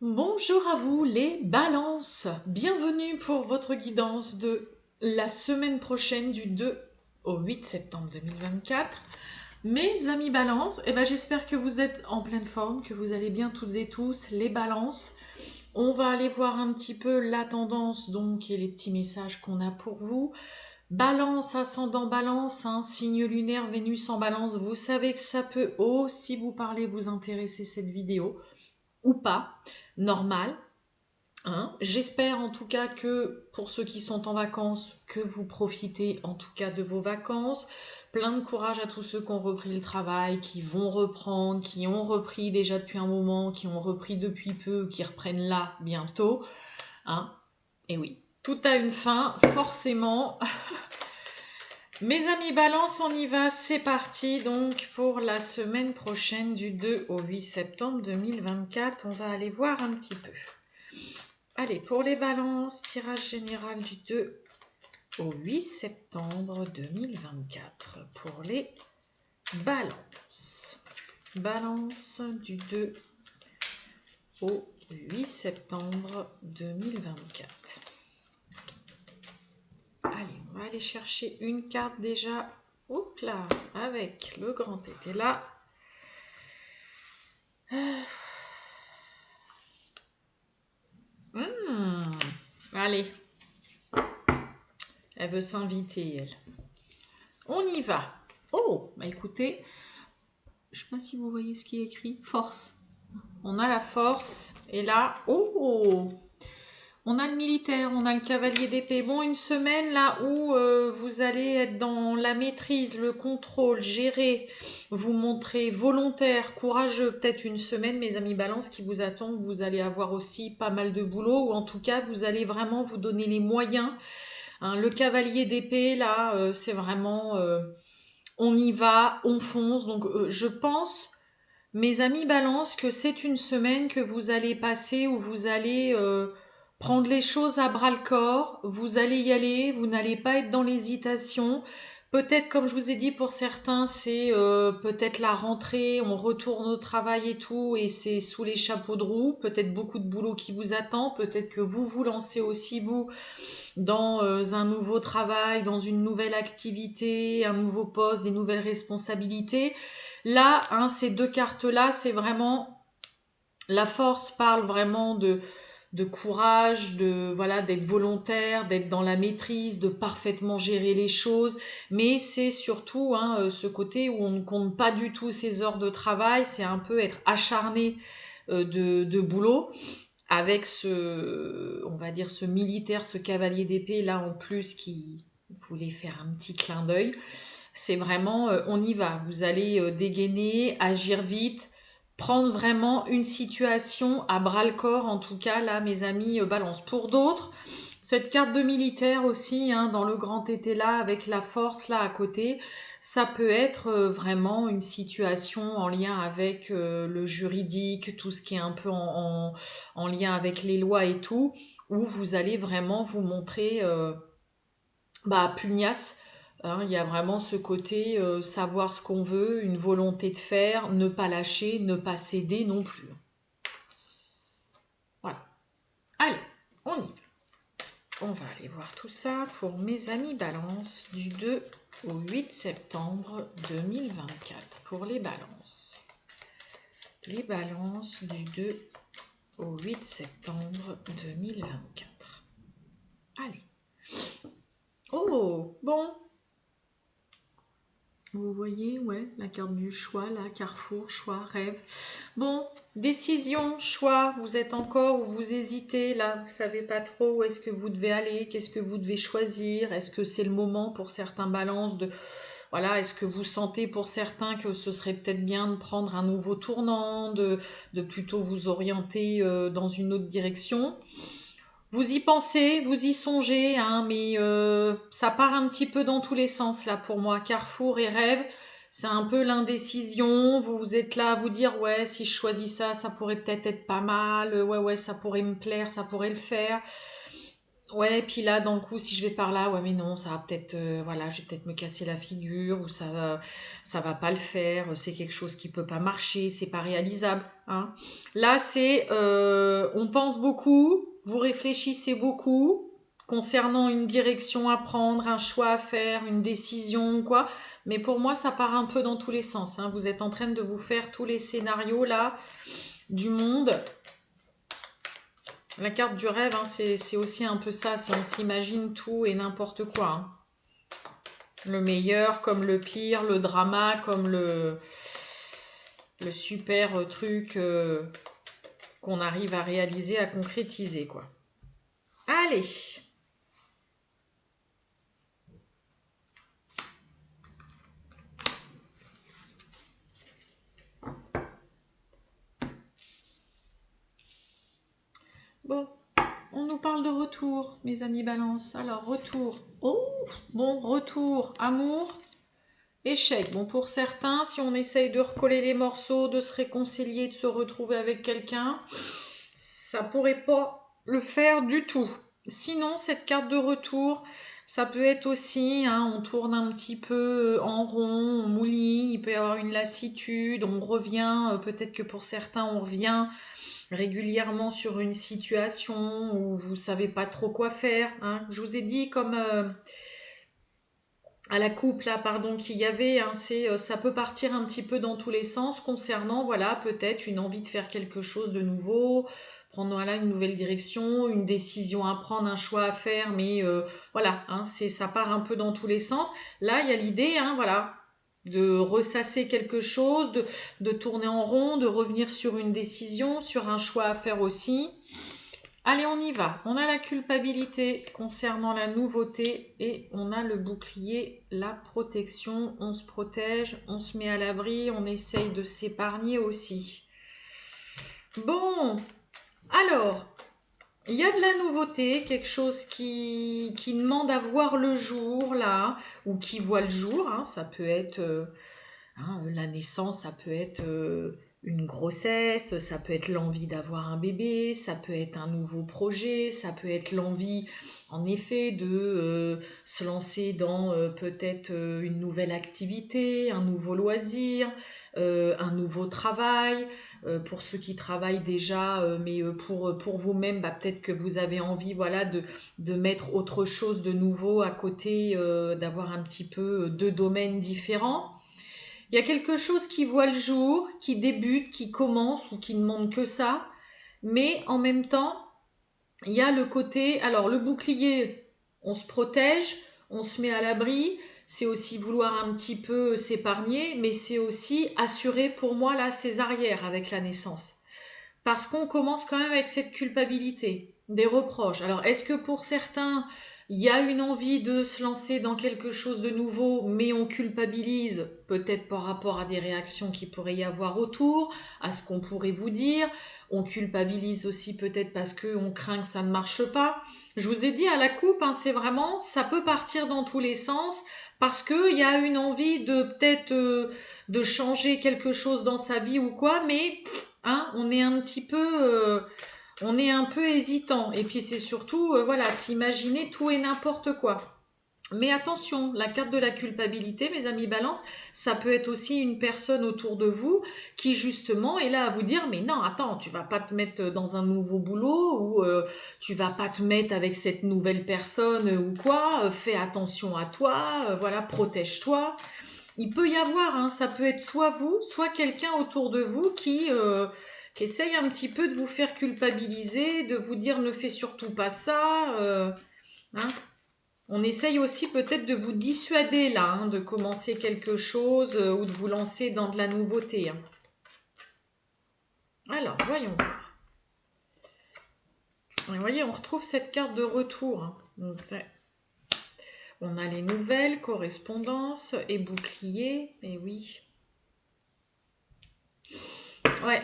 Bonjour à vous les balances, bienvenue pour votre guidance de la semaine prochaine du 2 au 8 septembre 2024. Mes amis balances, j'espère que vous êtes en pleine forme, que vous allez bien toutes et tous les balances. On va aller voir un petit peu la tendance donc et les petits messages qu'on a pour vous. Balance, ascendant balance, signe lunaire, Vénus en balance, vous savez que ça peut aussi vous parler, vous intéresser cette vidéo ou pas, normal. J'espère en tout cas que pour ceux qui sont en vacances, que vous profitez en tout cas de vos vacances. Plein de courage à tous ceux qui ont repris le travail, qui vont reprendre, qui ont repris déjà depuis un moment, qui ont repris depuis peu, qui reprennent là bientôt. Et oui, tout a une fin, forcément. Mes amis balance, on y va, c'est parti donc pour la semaine prochaine du 2 au 8 septembre 2024. On va aller voir un petit peu. Allez, pour les balances, tirage général du 2 au 8 septembre 2024. Pour les balances. Balance du 2 au 8 septembre 2024. Allez, on va aller chercher une carte déjà. Oups là, avec le grand été là. Allez. Elle veut s'inviter, elle. On y va. Oh, bah écoutez, je sais pas si vous voyez ce qui est écrit. Force. On a la force. Et là, oh, on a le militaire, on a le cavalier d'épée. Bon, une semaine là où vous allez être dans la maîtrise, le contrôle, gérer, vous montrer volontaire, courageux. Peut-être une semaine, mes amis balance, qui vous attend. Vous allez avoir aussi pas mal de boulot, ou en tout cas, vous allez vraiment vous donner les moyens. Le cavalier d'épée, là, c'est vraiment... on y va, on fonce. Donc, je pense... Mes amis balance que c'est une semaine que vous allez passer où vous allez prendre les choses à bras le corps, vous allez y aller, vous n'allez pas être dans l'hésitation. Peut-être, comme je vous ai dit, pour certains, c'est peut-être la rentrée, on retourne au travail et tout, et c'est sous les chapeaux de roue. Peut-être beaucoup de boulot qui vous attend, peut-être que vous vous lancez aussi, vous, dans un nouveau travail, dans une nouvelle activité, un nouveau poste, des nouvelles responsabilités. Là, ces deux cartes-là, c'est vraiment... La force parle vraiment de courage, de voilà, d'être volontaire, d'être dans la maîtrise, de parfaitement gérer les choses. Mais c'est surtout ce côté où on ne compte pas du tout ses heures de travail. C'est un peu être acharné de boulot avec on va dire, ce militaire, ce cavalier d'épée là en plus qui voulait faire un petit clin d'œil. C'est vraiment, on y va. Vous allez dégainer, agir vite, prendre vraiment une situation à bras le corps, en tout cas, là, mes amis, balance. Pour d'autres, cette carte de militaire aussi, dans le grand été là, avec la force là à côté, ça peut être vraiment une situation en lien avec le juridique, tout ce qui est un peu en lien avec les lois et tout, où vous allez vraiment vous montrer pugnace. Il y a vraiment ce côté savoir ce qu'on veut, une volonté de faire, ne pas lâcher, ne pas céder non plus. Voilà. Allez, on y va. On va aller voir tout ça pour mes amis balance du 2 au 8 septembre 2024 pour les balances. Les balances du 2 au 8 septembre 2024. Allez. Oh, bon, vous voyez, ouais, la carte du choix, là, carrefour, choix, rêve. Bon, décision, choix, vous êtes encore ou vous hésitez, là, vous savez pas trop où est-ce que vous devez aller, qu'est-ce que vous devez choisir, est-ce que c'est le moment pour certains balances de... Voilà, est-ce que vous sentez pour certains que ce serait peut-être bien de prendre un nouveau tournant, de plutôt vous orienter dans une autre direction? Vous y pensez, vous y songez, mais ça part un petit peu dans tous les sens là pour moi. Carrefour et rêve, c'est un peu l'indécision. Vous êtes là à vous dire ouais, si je choisis ça, ça pourrait peut-être être pas mal. Ouais, ça pourrait me plaire, ça pourrait le faire. Ouais, puis là, dans le coup, si je vais par là, ouais, mais non, ça va peut-être, voilà, je vais peut-être me casser la figure, ou ça va pas le faire, c'est quelque chose qui peut pas marcher, c'est pas réalisable, hein. Là, on pense beaucoup, vous réfléchissez beaucoup concernant une direction à prendre, un choix à faire, une décision ou quoi. Mais pour moi, ça part un peu dans tous les sens, hein. Vous êtes en train de vous faire tous les scénarios là du monde. La carte du rêve, hein, c'est aussi un peu ça, si on s'imagine tout et n'importe quoi, hein. Le meilleur comme le pire, le drama comme le super truc qu'on arrive à réaliser, à concrétiser, quoi. Allez, bon, on nous parle de retour, mes amis balance. Alors, retour. Oh, bon, retour, amour, échec. Bon, pour certains, si on essaye de recoller les morceaux, de se réconcilier, de se retrouver avec quelqu'un, ça pourrait pas le faire du tout. Sinon, cette carte de retour, ça peut être aussi, hein, on tourne un petit peu en rond, on mouline, il peut y avoir une lassitude, on revient, peut-être que pour certains, on revient régulièrement sur une situation où vous savez pas trop quoi faire, hein. Je vous ai dit comme à la coupe là, pardon, qu'il y avait, hein, ça peut partir un petit peu dans tous les sens concernant, voilà, peut-être une envie de faire quelque chose de nouveau, prendre voilà une nouvelle direction, une décision à prendre, un choix à faire, mais voilà, hein, ça part un peu dans tous les sens. Là, il y a l'idée, hein, voilà, de ressasser quelque chose, de tourner en rond, de revenir sur une décision, sur un choix à faire aussi. Allez, on y va. On a la culpabilité concernant la nouveauté et on a le bouclier, la protection. On se protège, on se met à l'abri, on essaye de s'épargner aussi. Bon, alors, il y a de la nouveauté, quelque chose qui demande à voir le jour là, ou qui voit le jour, hein. Ça peut être hein, la naissance, ça peut être une grossesse, ça peut être l'envie d'avoir un bébé, ça peut être un nouveau projet, ça peut être l'envie, en effet, de se lancer dans peut-être une nouvelle activité, un nouveau loisir, un nouveau travail. Pour ceux qui travaillent déjà, mais pour vous-même, bah, peut-être que vous avez envie, voilà, de mettre autre chose de nouveau à côté, d'avoir un petit peu deux domaines différents. Il y a quelque chose qui voit le jour, qui débute, qui commence ou qui ne demande que ça. Mais en même temps, il y a le côté, alors le bouclier, on se protège, on se met à l'abri. C'est aussi vouloir un petit peu s'épargner, mais c'est aussi assurer pour moi là ses arrières avec la naissance. Parce qu'on commence quand même avec cette culpabilité, des reproches. Alors, est-ce que pour certains, il y a une envie de se lancer dans quelque chose de nouveau, mais on culpabilise, peut-être par rapport à des réactions qu'il pourrait y avoir autour, à ce qu'on pourrait vous dire. On culpabilise aussi peut-être parce qu'on craint que ça ne marche pas. Je vous ai dit à la coupe, hein, c'est vraiment, ça peut partir dans tous les sens parce qu'il y a une envie de peut-être de changer quelque chose dans sa vie ou quoi, mais hein, on est un peu hésitant. Et puis c'est surtout, voilà, s'imaginer tout et n'importe quoi. Mais attention, la carte de la culpabilité, mes amis balance, ça peut être aussi une personne autour de vous qui justement est là à vous dire mais non, attends, tu vas pas te mettre dans un nouveau boulot ou tu vas pas te mettre avec cette nouvelle personne ou quoi, fais attention à toi, voilà, protège-toi. Il peut y avoir, hein, ça peut être soit vous, soit quelqu'un autour de vous qui essaye un petit peu de vous faire culpabiliser, de vous dire ne fais surtout pas ça. Hein. On essaye aussi peut-être de vous dissuader là, hein, de commencer quelque chose ou de vous lancer dans de la nouveauté, hein. Alors, voyons voir. Vous voyez, on retrouve cette carte de retour, hein. Donc, on a les nouvelles, correspondances et bouclier, et oui. Ouais,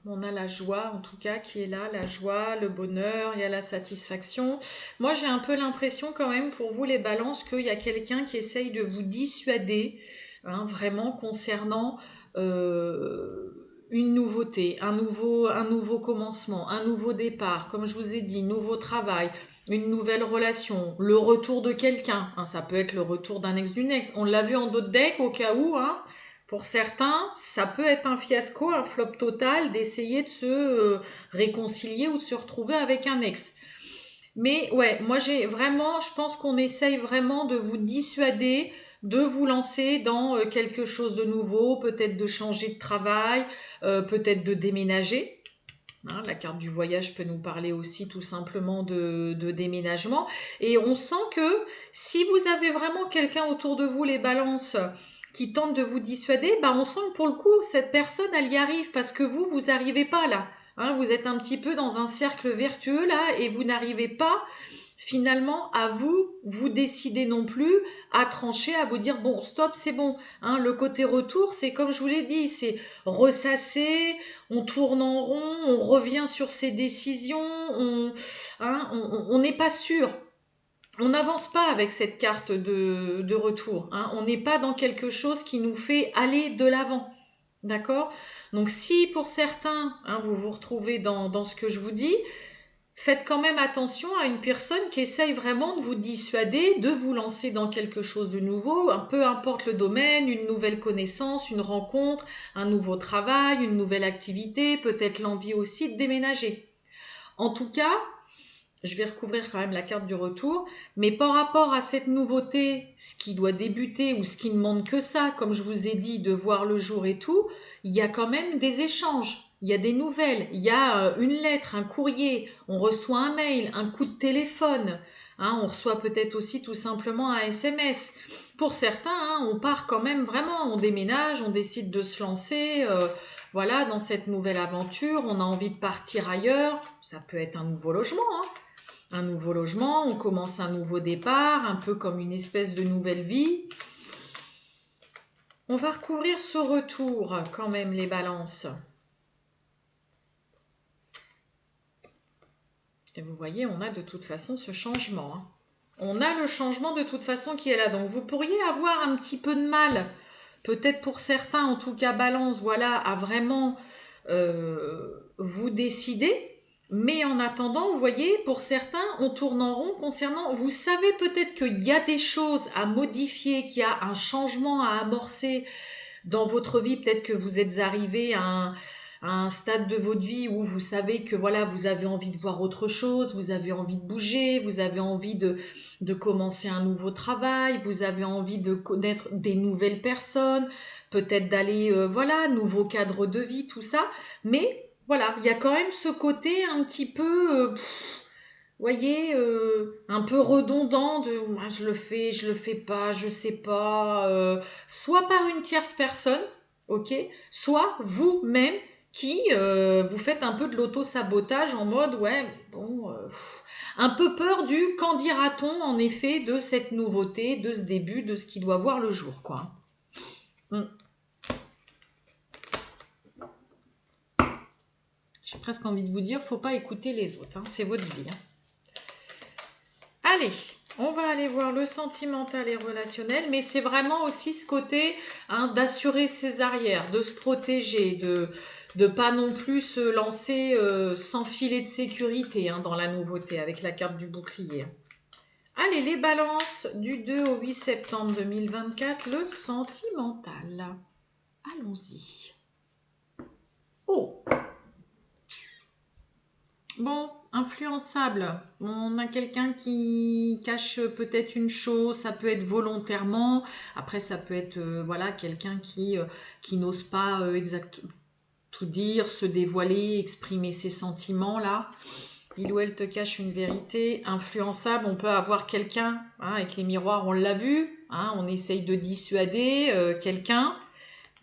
on a la joie, en tout cas, qui est là, la joie, le bonheur, il y a la satisfaction. Moi, j'ai un peu l'impression quand même, pour vous les balances, qu'il y a quelqu'un qui essaye de vous dissuader, hein, vraiment concernant une nouveauté, un nouveau commencement, un nouveau départ, comme je vous ai dit, nouveau travail, une nouvelle relation, le retour de quelqu'un, hein, ça peut être le retour d'un ex d'une ex. On l'a vu en d'autres decks au cas où, hein, pour certains, ça peut être un fiasco, un flop total d'essayer de se réconcilier ou de se retrouver avec un ex. Mais ouais, moi je pense qu'on essaye vraiment de vous dissuader de vous lancer dans quelque chose de nouveau, peut-être de changer de travail, peut-être de déménager. Hein, la carte du voyage peut nous parler aussi tout simplement de déménagement. Et on sent que si vous avez vraiment quelqu'un autour de vous, les balances, qui tente de vous dissuader, bah on sent que pour le coup, cette personne, elle y arrive parce que vous n'arrivez pas là. Hein, vous êtes un petit peu dans un cercle vertueux là et vous n'arrivez pas finalement à vous décider non plus, à trancher, à vous dire bon stop c'est bon. Hein, le côté retour c'est comme je vous l'ai dit, c'est ressasser, on tourne en rond, on revient sur ses décisions, on n'est pas sûr. On n'avance pas avec cette carte de retour. Hein. On n'est pas dans quelque chose qui nous fait aller de l'avant. D'accord. Donc si pour certains, hein, vous vous retrouvez dans ce que je vous dis, faites quand même attention à une personne qui essaye vraiment de vous dissuader, de vous lancer dans quelque chose de nouveau, peu importe le domaine, une nouvelle connaissance, une rencontre, un nouveau travail, une nouvelle activité, peut-être l'envie aussi de déménager. En tout cas, je vais recouvrir quand même la carte du retour, mais par rapport à cette nouveauté, ce qui doit débuter ou ce qui ne demande que ça, comme je vous ai dit, de voir le jour et tout, il y a quand même des échanges, il y a des nouvelles, il y a une lettre, un courrier, on reçoit un mail, un coup de téléphone, hein, on reçoit peut-être aussi tout simplement un SMS. Pour certains, hein, on part quand même vraiment, on déménage, on décide de se lancer, voilà, dans cette nouvelle aventure, on a envie de partir ailleurs, ça peut être un nouveau logement, hein. Un nouveau logement, on commence un nouveau départ, un peu comme une espèce de nouvelle vie. On va recouvrir ce retour quand même, les balances. Et vous voyez, on a de toute façon ce changement. Hein. On a le changement de toute façon qui est là. Donc vous pourriez avoir un petit peu de mal, peut-être pour certains, en tout cas balance, voilà, à vraiment vous décider. Mais en attendant, vous voyez, pour certains, on tourne en rond concernant, vous savez peut-être qu'il y a des choses à modifier, qu'il y a un changement à amorcer dans votre vie. Peut-être que vous êtes arrivé à un stade de votre vie où vous savez que voilà, vous avez envie de voir autre chose, vous avez envie de bouger, vous avez envie de commencer un nouveau travail, vous avez envie de connaître des nouvelles personnes, peut-être d'aller, voilà, nouveau cadre de vie, tout ça. Mais voilà, il y a quand même ce côté un petit peu, voyez, un peu redondant de moi je le fais pas, je sais pas, soit par une tierce personne, ok, soit vous-même qui vous faites un peu de l'auto-sabotage en mode ouais, mais bon, un peu peur du qu'en dira-t-on en effet de cette nouveauté, de ce début, de ce qui doit voir le jour, quoi. Hmm. J'ai presque envie de vous dire, faut pas écouter les autres, hein, c'est votre vie. Hein. Allez, on va aller voir le sentimental et relationnel, mais c'est vraiment aussi ce côté hein, d'assurer ses arrières, de se protéger, de pas non plus se lancer sans filet de sécurité hein, dans la nouveauté avec la carte du bouclier. Allez, les balances du 2 au 8 septembre 2024, le sentimental. Allons-y. Oh, bon, influençable. On a quelqu'un qui cache peut-être une chose, ça peut être volontairement. Après, ça peut être voilà quelqu'un qui n'ose pas tout dire, se dévoiler, exprimer ses sentiments là. Il ou elle te cache une vérité. Influençable, on peut avoir quelqu'un hein, avec les miroirs, on l'a vu. Hein, on essaye de dissuader quelqu'un.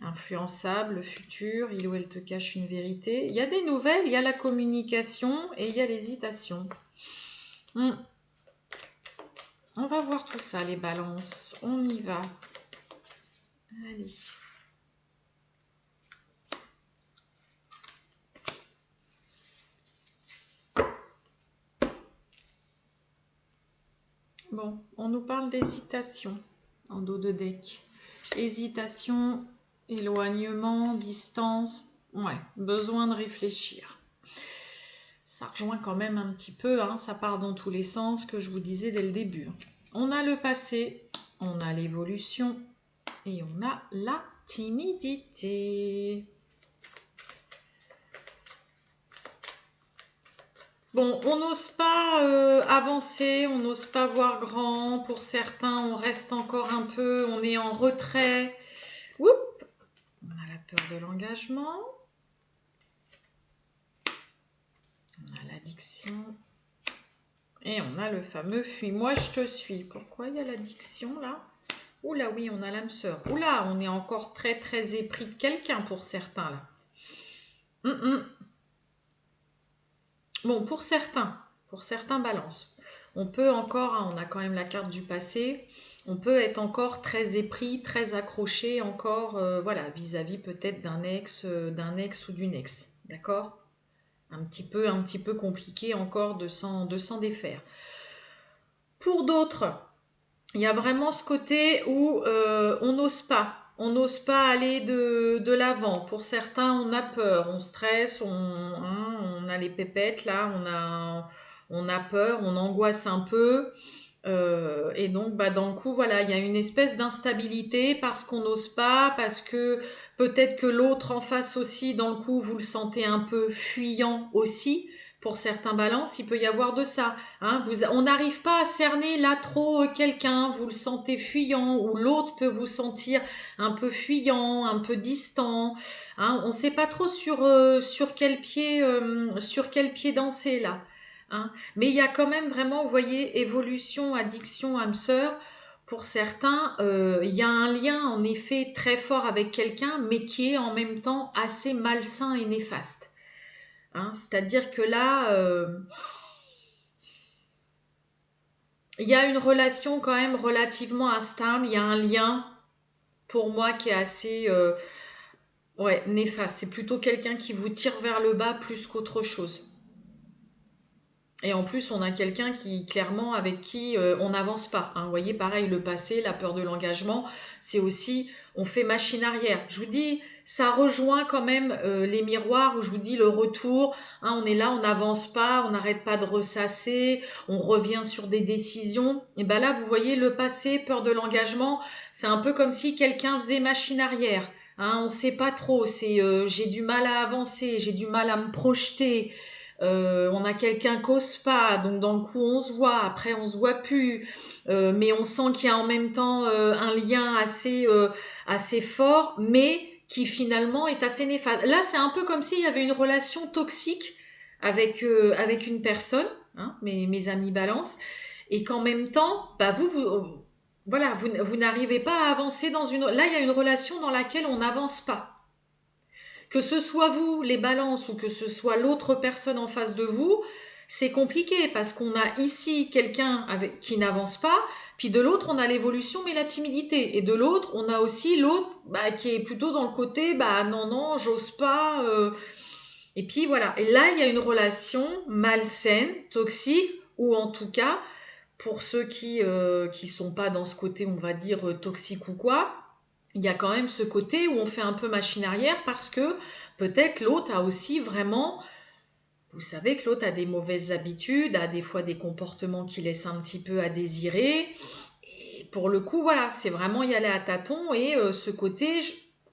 Influençable, le futur, il ou elle te cache une vérité. Il y a des nouvelles, il y a la communication et il y a l'hésitation. On va voir tout ça, les balances. On y va. Allez. Bon, on nous parle d'hésitation en dos de deck. Hésitation, éloignement, distance. Ouais, besoin de réfléchir. Ça rejoint quand même un petit peu, hein, ça part dans tous les sens que je vous disais dès le début. On a le passé, on a l'évolution et on a la timidité. Bon, on n'ose pas avancer, on n'ose pas voir grand. Pour certains, on reste encore un peu, on est en retrait. Oups, on a la peur de l'engagement. On a l'addiction. Et on a le fameux fuis-moi, je te suis. Pourquoi il y a l'addiction là? Oula, oui, on a l'âme sœur. Oula, on est encore très très épris de quelqu'un pour certains là. Bon, pour certains balances. On peut encore, hein, on a quand même la carte du passé, on peut être encore très épris, très accroché encore, voilà, vis-à-vis peut-être d'un ex ou d'une ex, d'accord? Un petit peu compliqué encore de s'en défaire. Pour d'autres, il y a vraiment ce côté où on n'ose pas. On n'ose pas aller de l'avant. Pour certains, on a peur, on stresse, on a les pépettes là, on a peur, on angoisse un peu. Et donc, bah, dans le coup, voilà, il y a une espèce d'instabilité parce qu'on n'ose pas, parce que peut-être que l'autre en face aussi, dans le coup, vous le sentez un peu fuyant aussi. Pour certains balances, il peut y avoir de ça. Hein. On n'arrive pas à cerner là trop quelqu'un, vous le sentez fuyant, ou l'autre peut vous sentir un peu fuyant, un peu distant. Hein. On ne sait pas trop sur quel pied danser là. Hein. Mais il y a quand même vraiment, vous voyez, évolution, addiction, âme sœur. Pour certains, il y a un lien en effet très fort avec quelqu'un, mais qui est en même temps assez malsain et néfaste. Hein, c'est-à-dire que là, il y a une relation quand même relativement instable, il y a un lien pour moi qui est assez ouais, néfaste. C'est plutôt quelqu'un qui vous tire vers le bas plus qu'autre chose. Et en plus, on a quelqu'un qui, clairement, avec qui on n'avance pas. Hein. Vous voyez, pareil, le passé, la peur de l'engagement, c'est aussi, on fait machine arrière. Je vous dis, ça rejoint quand même les miroirs où je vous dis le retour. Hein, on est là, on n'avance pas, on n'arrête pas de ressasser, on revient sur des décisions. Et ben là, vous voyez, le passé, peur de l'engagement, c'est un peu comme si quelqu'un faisait machine arrière. Hein, on ne sait pas trop, c'est j'ai du mal à avancer, j'ai du mal à me projeter. On a quelqu'un qu'ose pas, donc dans le coup on se voit, après on se voit plus, mais on sent qu'il y a en même temps un lien assez fort, mais qui finalement est assez néfaste. Là c'est un peu comme s'il y avait une relation toxique avec une personne, hein, mes amis balance, et qu'en même temps, bah voilà, vous n'arrivez pas à avancer dans une... Là il y a une relation dans laquelle on n'avance pas. Que ce soit vous, les balances, ou que ce soit l'autre personne en face de vous, c'est compliqué parce qu'on a ici quelqu'un qui n'avance pas, puis de l'autre, on a l'évolution mais la timidité. Et de l'autre, on a aussi l'autre qui est plutôt dans le côté, non, non, j'ose pas. Et puis voilà. Et là, il y a une relation malsaine, toxique, ou en tout cas, pour ceux qui sont pas dans ce côté, on va dire, toxique ou quoi, il y a quand même ce côté où on fait un peu machine arrière parce que peut-être l'autre a aussi vraiment, vous savez que l'autre a des mauvaises habitudes, a des fois des comportements qui laissent un petit peu à désirer. Et pour le coup, voilà, c'est vraiment y aller à tâtons et ce côté,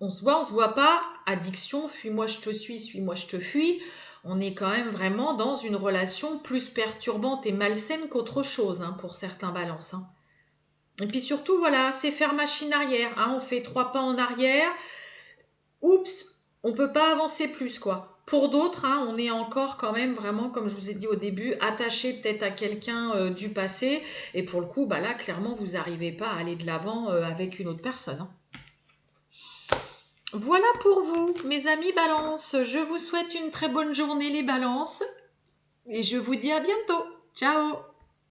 on se voit pas, addiction, fuis-moi je te suis-moi je te fuis. On est quand même vraiment dans une relation plus perturbante et malsaine qu'autre chose hein, pour certains balances. Hein. Et puis surtout, voilà, c'est faire machine arrière. Hein, on fait 3 pas en arrière. Oups, on peut pas avancer plus, quoi. Pour d'autres, hein, on est encore quand même vraiment, comme je vous ai dit au début, attaché peut-être à quelqu'un du passé. Et pour le coup, là, clairement, vous n'arrivez pas à aller de l'avant avec une autre personne. Hein. Voilà pour vous, mes amis Balance. Je vous souhaite une très bonne journée, les Balances. Et je vous dis à bientôt. Ciao!